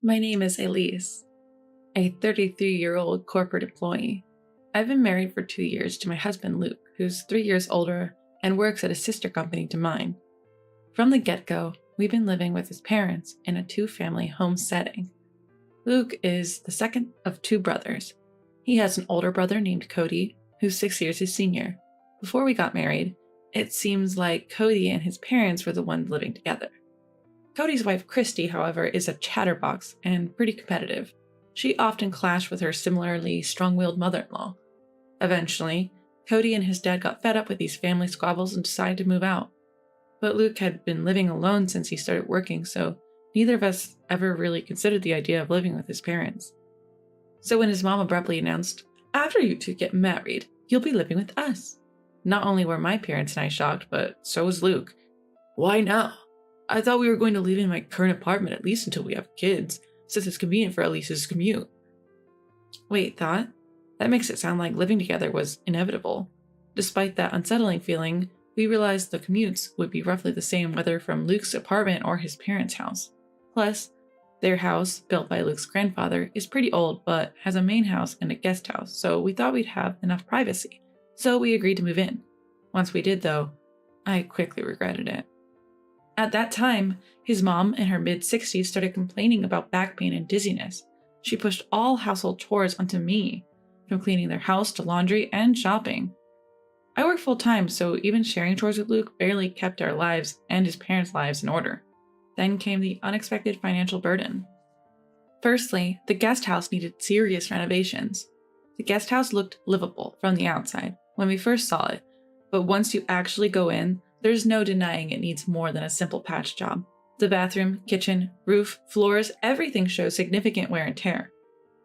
My name is Elise, a 33-year-old corporate employee. I've been married for 2 years to my husband Luke, who's 3 years older and works at a sister company to mine. From the get-go, we've been living with his parents in a 2-family home setting. Luke is the second of 2 brothers. He has an older brother named Cody, who's 6 years his senior. Before we got married, it seems like Cody and his parents were the ones living together. Cody's wife, Christy, however, is a chatterbox and pretty competitive. She often clashed with her similarly strong-willed mother-in-law. Eventually, Cody and his dad got fed up with these family squabbles and decided to move out. But Luke had been living alone since he started working, so neither of us ever really considered the idea of living with his parents. So when his mom abruptly announced, "After you two get married, you'll be living with us," not only were my parents and I shocked, but so was Luke. "Why now? I thought we were going to live in my current apartment at least until we have kids, since it's convenient for Elise's commute." Wait, thought? That makes it sound like living together was inevitable. Despite that unsettling feeling, we realized the commutes would be roughly the same whether from Luke's apartment or his parents' house. Plus, their house, built by Luke's grandfather, is pretty old but has a main house and a guest house, so we thought we'd have enough privacy. So we agreed to move in. Once we did, though, I quickly regretted it. At that time, his mom in her mid-60s started complaining about back pain and dizziness. She pushed all household chores onto me, from cleaning their house to laundry and shopping. I work full-time, so even sharing chores with Luke barely kept our lives and his parents' lives in order. Then came the unexpected financial burden. Firstly, the guest house needed serious renovations. The guest house looked livable from the outside when we first saw it, but once you actually go in, there's no denying it needs more than a simple patch job. The bathroom, kitchen, roof, floors, everything shows significant wear and tear.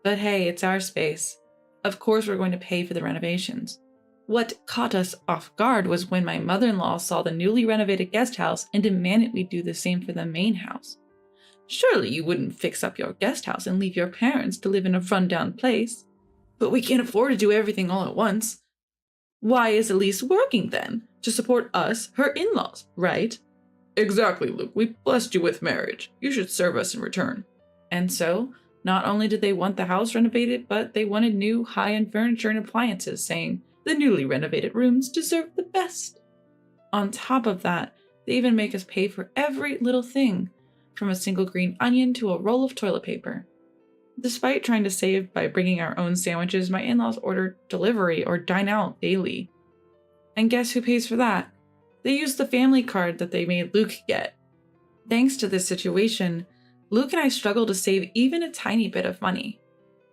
But hey, it's our space. Of course we're going to pay for the renovations. What caught us off guard was when my mother-in-law saw the newly renovated guest house and demanded we do the same for the main house. "Surely you wouldn't fix up your guest house and leave your parents to live in a run-down place." "But we can't afford to do everything all at once." "Why is Elise working then? To support us, her in-laws, right?" "Exactly, Luke. We blessed you with marriage. You should serve us in return." And so, not only did they want the house renovated, but they wanted new high-end furniture and appliances, saying the newly renovated rooms deserve the best. On top of that, they even make us pay for every little thing, from a single green onion to a roll of toilet paper. Despite trying to save by bringing our own sandwiches, my in-laws order delivery or dine out daily. And guess who pays for that? They used the family card that they made Luke get. Thanks to this situation, Luke and I struggle to save even a tiny bit of money.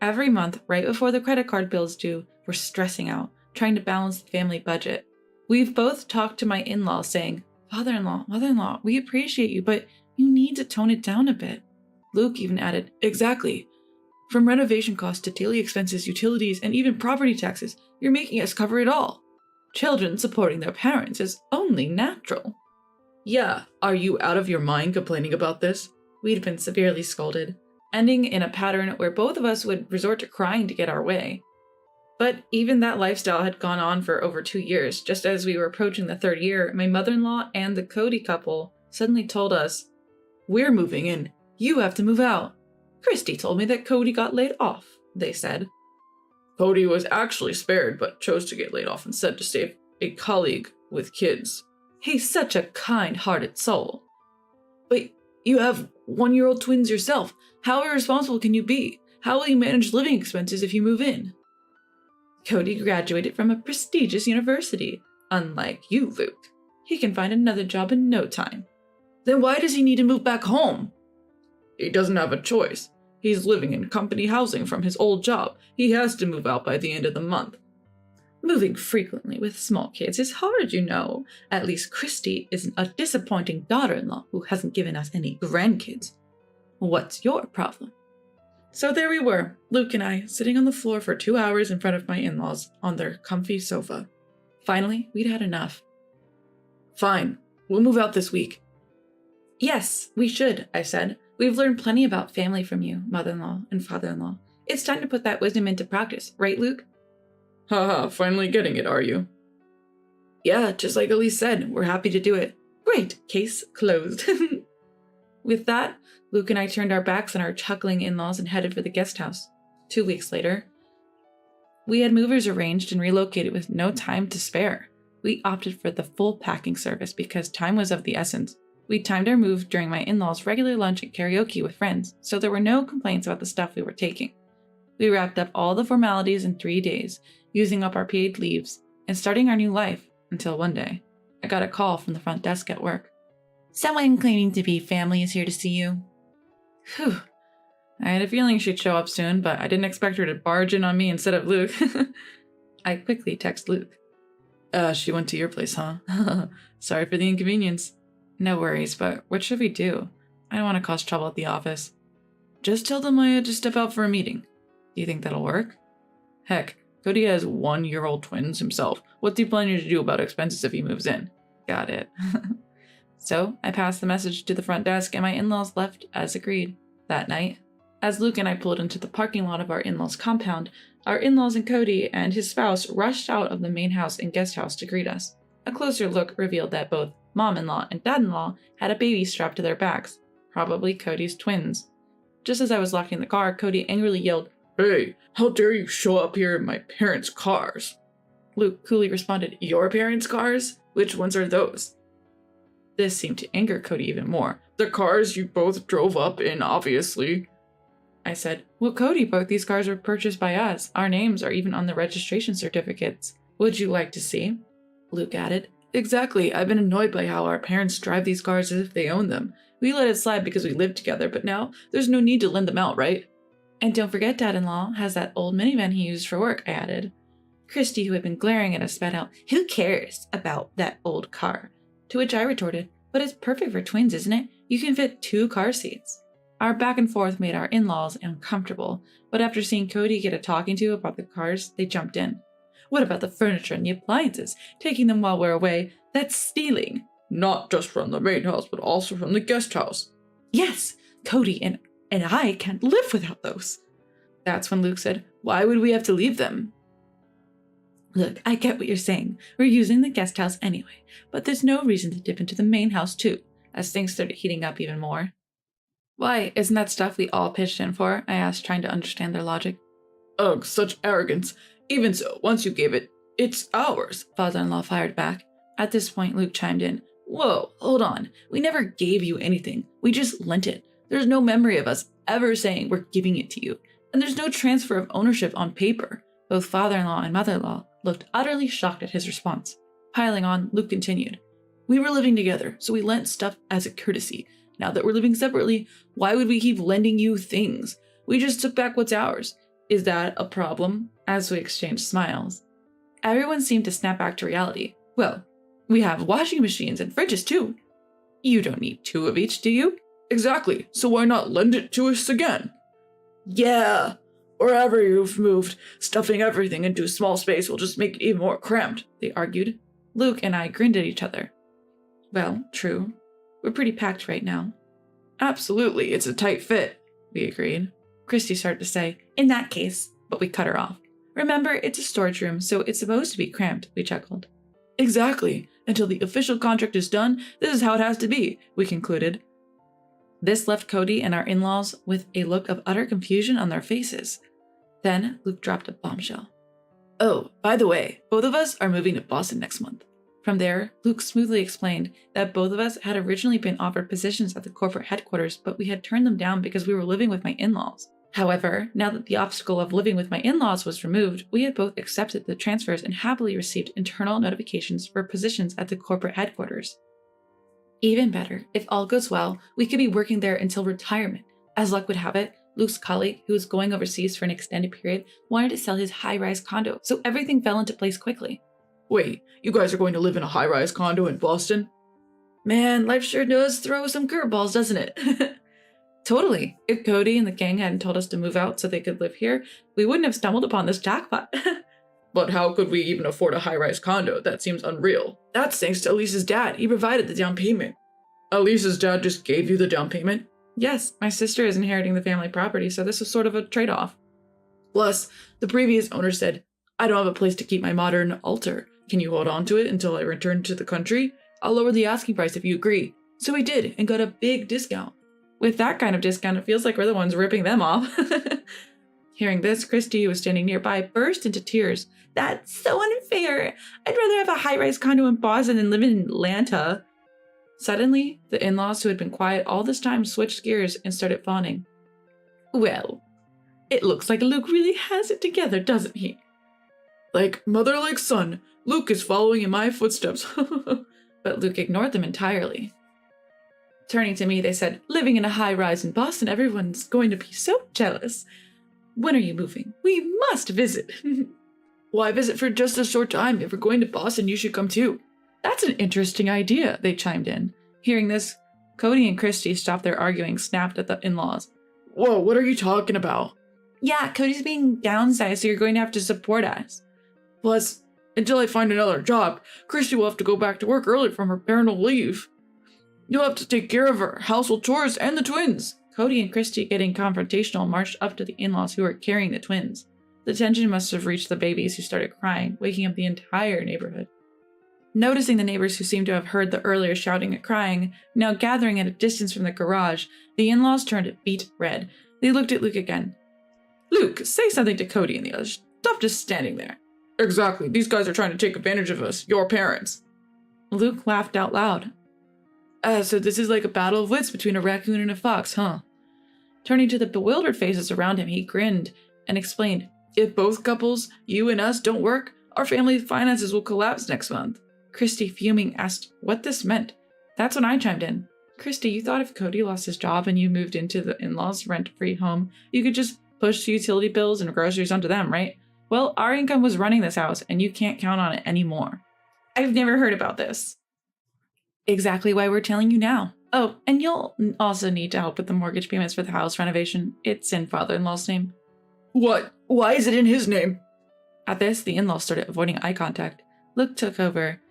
Every month, right before the credit card bill's due, we're stressing out, trying to balance the family budget. We've both talked to my in-laws saying, "Father-in-law, mother-in-law, we appreciate you, but you need to tone it down a bit." Luke even added, "Exactly. From renovation costs to daily expenses, utilities, and even property taxes, you're making us cover it all. Children supporting their parents is only natural." "Yeah, are you out of your mind complaining about this?" We'd been severely scolded, ending in a pattern where both of us would resort to crying to get our way. But even that lifestyle had gone on for over 2 years. Just as we were approaching the 3rd year, my mother-in-law and the Cody couple suddenly told us, "We're moving in. You have to move out. Christy told me that Cody got laid off," they said. "Cody was actually spared, but chose to get laid off instead to save a colleague with kids. He's such a kind-hearted soul." "But you have 1-year-old twins yourself. How irresponsible can you be? How will you manage living expenses if you move in?" "Cody graduated from a prestigious university. Unlike you, Luke. He can find another job in no time." "Then why does he need to move back home?" "He doesn't have a choice. He's living in company housing from his old job. He has to move out by the end of the month." "Moving frequently with small kids is hard, you know. At least Christy isn't a disappointing daughter-in-law who hasn't given us any grandkids. What's your problem?" So there we were, Luke and I, sitting on the floor for 2 hours in front of my in-laws on their comfy sofa. Finally, we'd had enough. "Fine, we'll move out this week." "Yes, we should," I said. "We've learned plenty about family from you, mother-in-law and father-in-law. It's time to put that wisdom into practice, right, Luke?" "Haha, finally getting it, are you?" "Yeah, just like Elise said, we're happy to do it." "Great, case closed." With that, Luke and I turned our backs on our chuckling in-laws and headed for the guest house. 2 weeks later, we had movers arranged and relocated with no time to spare. We opted for the full packing service because time was of the essence. We timed our move during my in-laws' regular lunch and karaoke with friends, so there were no complaints about the stuff we were taking. We wrapped up all the formalities in 3 days, using up our paid leaves, and starting our new life, until one day, I got a call from the front desk at work. "Someone claiming to be family is here to see you." Whew. I had a feeling she'd show up soon, but I didn't expect her to barge in on me instead of Luke. I quickly text Luke. She went to your place, huh? Sorry for the inconvenience." "No worries, but what should we do? I don't want to cause trouble at the office." "Just tell them I had to step out for a meeting." "Do you think that'll work?" "Heck, Cody has 1-year-old twins himself. What's he planning to do about expenses if he moves in?" "Got it." So I passed the message to the front desk and my in-laws left as agreed. That night, as Luke and I pulled into the parking lot of our in-laws' compound, our in-laws and Cody and his spouse rushed out of the main house and guest house to greet us. A closer look revealed that both mom-in-law and dad-in-law had a baby strapped to their backs, probably Cody's twins. Just as I was locking the car, Cody angrily yelled, "Hey, how dare you show up here in my parents' cars?" Luke coolly responded, "Your parents' cars? Which ones are those?" This seemed to anger Cody even more. "The cars you both drove up in, obviously." I said, "Well, Cody, both these cars were purchased by us. Our names are even on the registration certificates. Would you like to see?" Luke added, "Exactly. I've been annoyed by how our parents drive these cars as if they own them. We let it slide because we lived together, but now there's no need to lend them out, right?" "And don't forget, Dad-in-law has that old minivan he used for work," I added. Christy, who had been glaring at us, spat out, "Who cares about that old car?" To which I retorted, "But it's perfect for twins, isn't it? You can fit 2 car seats." Our back and forth made our in-laws uncomfortable, but after seeing Cody get a talking to about the cars, they jumped in. "What about the furniture and the appliances? Taking them while we're away, that's stealing." "Not just from the main house, but also from the guest house." "Yes, Cody and I can't live without those." That's when Luke said, "Why would we have to leave them?" "Look, I get what you're saying. We're using the guest house anyway, but there's no reason to dip into the main house too," as things started heating up even more. "Why, isn't that stuff we all pitched in for?" I asked, trying to understand their logic. "Ugh, such arrogance. Even so, once you gave it, it's ours," father-in-law fired back. At this point, Luke chimed in. "Whoa, hold on. We never gave you anything. We just lent it. There's no memory of us ever saying we're giving it to you. And there's no transfer of ownership on paper." Both father-in-law and mother-in-law looked utterly shocked at his response. Piling on, Luke continued. "We were living together, so we lent stuff as a courtesy. Now that we're living separately, why would we keep lending you things? We just took back what's ours. Is that a problem?" As we exchanged smiles. Everyone seemed to snap back to reality. "Well, we have washing machines and fridges too." "You don't need 2 of each, do you?" "Exactly, so why not lend it to us again?" "Yeah, wherever you've moved, stuffing everything into a small space will just make it even more cramped," they argued. Luke and I grinned at each other. "Well, true. We're pretty packed right now." "Absolutely, it's a tight fit," we agreed. Christy started to say, "In that case," but we cut her off. "Remember, it's a storage room, so it's supposed to be cramped," we chuckled. "Exactly. Until the official contract is done, this is how it has to be," we concluded. This left Cody and our in-laws with a look of utter confusion on their faces. Then Luke dropped a bombshell. "Oh, by the way, both of us are moving to Boston next month." From there, Luke smoothly explained that both of us had originally been offered positions at the corporate headquarters, but we had turned them down because we were living with my in-laws. However, now that the obstacle of living with my in-laws was removed, we had both accepted the transfers and happily received internal notifications for positions at the corporate headquarters. Even better, if all goes well, we could be working there until retirement. As luck would have it, Luke's colleague, who was going overseas for an extended period, wanted to sell his high-rise condo, so everything fell into place quickly. "Wait, you guys are going to live in a high-rise condo in Boston?" "Man, life sure does throw some curveballs, doesn't it?" "Totally. If Cody and the gang hadn't told us to move out so they could live here, we wouldn't have stumbled upon this jackpot." "But how could we even afford a high-rise condo? That seems unreal." "That's thanks to Elise's dad. He provided the down payment." "Elise's dad just gave you the down payment?" "Yes, my sister is inheriting the family property, so this was sort of a trade-off." "Plus, the previous owner said, 'I don't have a place to keep my modern altar. Can you hold on to it until I return to the country? I'll lower the asking price if you agree.' So we did, and got a big discount." With that kind of discount, it feels like we're the ones ripping them off. Hearing this, Christy, who was standing nearby, burst into tears. That's so unfair. I'd rather have a high-rise condo in Boston than live in Atlanta. Suddenly, the in-laws who had been quiet all this time switched gears and started fawning. Well, it looks like Luke really has it together, doesn't he? Like mother, like son. Luke is following in my footsteps. But Luke ignored them entirely. Turning to me, they said, living in a high-rise in Boston, everyone's going to be so jealous. When are you moving? We must visit. Why visit for just a short time? If we're going to Boston, you should come too. That's an interesting idea, they chimed in. Hearing this, Cody and Christy stopped their arguing, snapped at the in-laws. Whoa, what are you talking about? Yeah, Cody's being downsized, so you're going to have to support us. Plus, until I find another job, Christy will have to go back to work early from her parental leave. You'll have to take care of her household chores and the twins. Cody and Christy, getting confrontational, marched up to the in-laws who were carrying the twins. The tension must have reached the babies, who started crying, waking up the entire neighborhood. Noticing the neighbors who seemed to have heard the earlier shouting and crying, now gathering at a distance from the garage, the in-laws turned beet red. They looked at Luke again. Luke, say something to Cody and the others. Stop just standing there. Exactly. These guys are trying to take advantage of us, your parents. Luke laughed out loud. So this is like a battle of wits between a raccoon and a fox, huh? Turning to the bewildered faces around him, he grinned and explained, if both couples, you and us, don't work, our family finances will collapse next month. Christy, fuming, asked what this meant. That's when I chimed in. Christy, you thought if Cody lost his job and you moved into the in-laws' rent-free home, you could just push utility bills and groceries onto them, right? Well, our income was running this house, and you can't count on it anymore. I've never heard about this. Exactly why we're telling you now. Oh, and you'll also need to help with the mortgage payments for the house renovation. It's in father-in-law's name. What? Why is it in his name? At this, the in-laws started avoiding eye contact. Luke took over.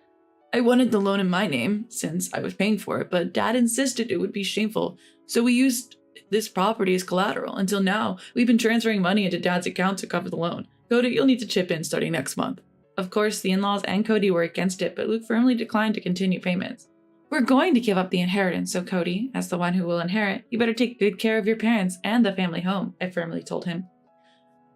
I wanted the loan in my name, since I was paying for it, but Dad insisted it would be shameful, so we used this property as collateral. Until now, we've been transferring money into Dad's account to cover the loan. Cody, you'll need to chip in starting next month. Of course, the in-laws and Cody were against it, but Luke firmly declined to continue payments. We're going to give up the inheritance, so Cody, as the one who will inherit, you better take good care of your parents and the family home, I firmly told him.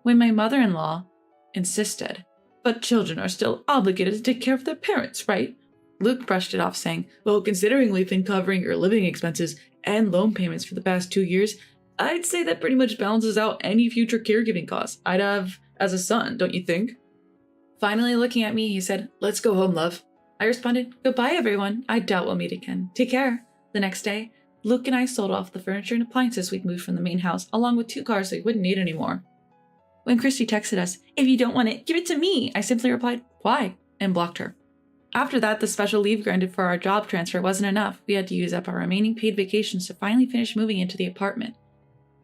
When my mother-in-law insisted, but children are still obligated to take care of their parents, right? Luke brushed it off, saying, well, considering we've been covering your living expenses and loan payments for the past 2 years, I'd say that pretty much balances out any future caregiving costs I'd have as a son, don't you think? Finally looking at me, he said, let's go home, love. I responded, goodbye, everyone. I doubt we'll meet again. Take care. The next day, Luke and I sold off the furniture and appliances we'd moved from the main house, along with 2 cars we wouldn't need anymore. When Christy texted us, if you don't want it, give it to me, I simply replied, why? And blocked her. After that, the special leave granted for our job transfer wasn't enough. We had to use up our remaining paid vacations to finally finish moving into the apartment.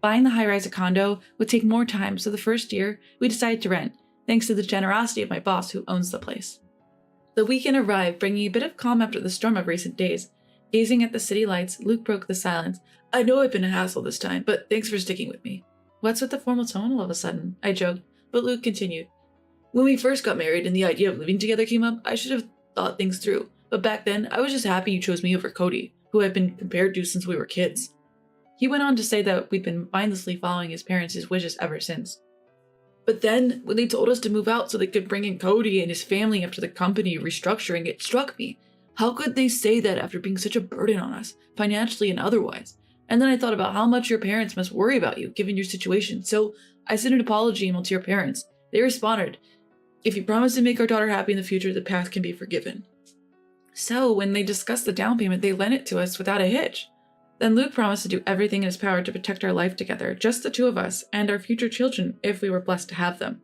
Buying the high-rise condo would take more time, so the first year, we decided to rent, thanks to the generosity of my boss who owns the place. The weekend arrived, bringing a bit of calm after the storm of recent days. Gazing at the city lights, Luke broke the silence. I know I've been a hassle this time, but thanks for sticking with me. What's with the formal tone all of a sudden? I joked, but Luke continued. When we first got married and the idea of living together came up, I should have thought things through. But back then, I was just happy you chose me over Cody, who I've been compared to since we were kids. He went on to say that we'd been mindlessly following his parents' wishes ever since. But then, when they told us to move out so they could bring in Cody and his family after the company restructuring, it struck me. How could they say that after being such a burden on us, financially and otherwise? And then I thought about how much your parents must worry about you, given your situation. So I sent an apology email to your parents. They responded, if you promise to make our daughter happy in the future, the past can be forgiven. So when they discussed the down payment, they lent it to us without a hitch. Then Luke promised to do everything in his power to protect our life together, just the 2 of us, and our future children if we were blessed to have them.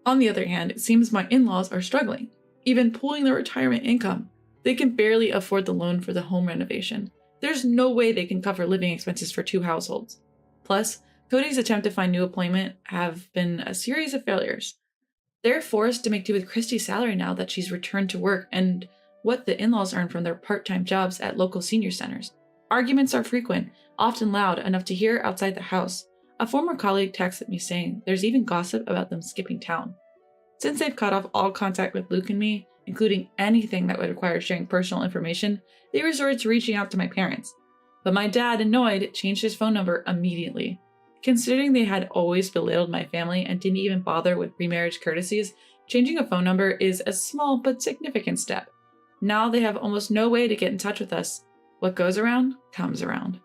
On the other hand, it seems my in-laws are struggling, even pulling their retirement income. They can barely afford the loan for the home renovation. There's no way they can cover living expenses for 2 households. Plus, Cody's attempt to find new employment have been a series of failures. They're forced to make do with Christy's salary now that she's returned to work and what the in-laws earn from their part-time jobs at local senior centers. Arguments are frequent, often loud enough to hear outside the house. A former colleague texted me saying there's even gossip about them skipping town. Since they've cut off all contact with Luke and me, including anything that would require sharing personal information, they resorted to reaching out to my parents. But my dad, annoyed, changed his phone number immediately. Considering they had always belittled my family and didn't even bother with pre-marriage courtesies, changing a phone number is a small but significant step. Now they have almost no way to get in touch with us. What goes around, comes around.